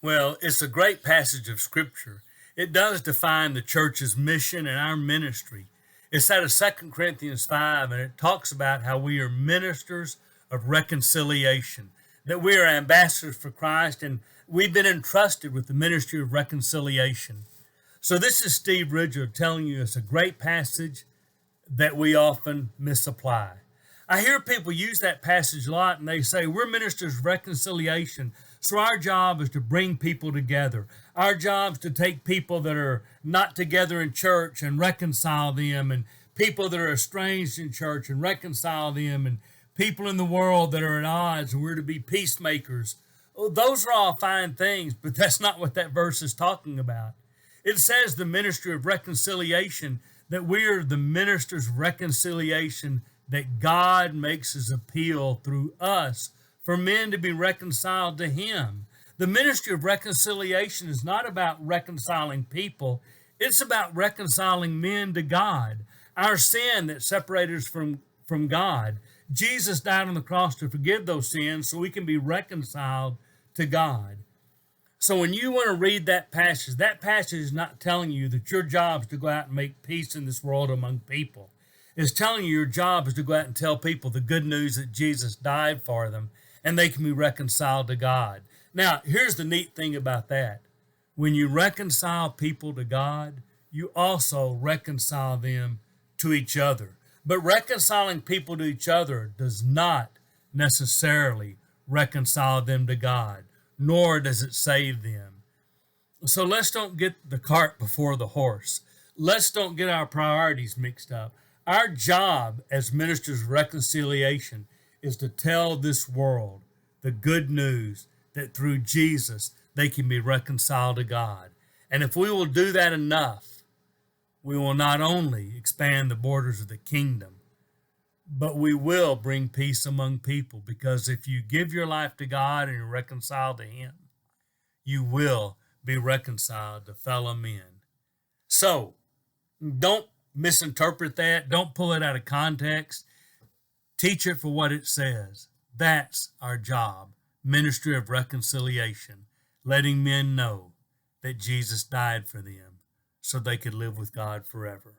Well, it's a great passage of Scripture. It does define the church's mission and our ministry. It's out of 2 Corinthians 5, and it talks about how we are ministers of reconciliation, that we are ambassadors for Christ, and we've been entrusted with the ministry of reconciliation. So this is Steve Ridger telling you it's a great passage that we often misapply. I hear people use that passage a lot, and they say, we're ministers of reconciliation, so our job is to bring people together. Our job is to take people that are not together in church and reconcile them, and people that are estranged in church and reconcile them, and people in the world that are at odds, and we're to be peacemakers. Oh, those are all fine things, but that's not what that verse is talking about. It says the ministry of reconciliation, that we are the ministers of reconciliation, that God makes his appeal through us for men to be reconciled to him. The ministry of reconciliation is not about reconciling people. It's about reconciling men to God. Our sin that separated us from God. Jesus died on the cross to forgive those sins so we can be reconciled to God. So when you want to read that passage is not telling you that your job is to go out and make peace in this world among people. It's telling you your job is to go out and tell people the good news that Jesus died for them and they can be reconciled to God. Now, here's the neat thing about that. When you reconcile people to God, you also reconcile them to each other. But reconciling people to each other does not necessarily reconcile them to God, nor does it save them. So let's don't get the cart before the horse. Let's don't get our priorities mixed up. Our job as ministers of reconciliation is to tell this world the good news that through Jesus they can be reconciled to God. And if we will do that enough, we will not only expand the borders of the kingdom, but we will bring peace among people, because if you give your life to God and you're reconciled to him, you will be reconciled to fellow men. So don't misinterpret that. Don't pull it out of context. Teach it for what it says. That's our job. Ministry of reconciliation, letting men know that Jesus died for them so they could live with God forever.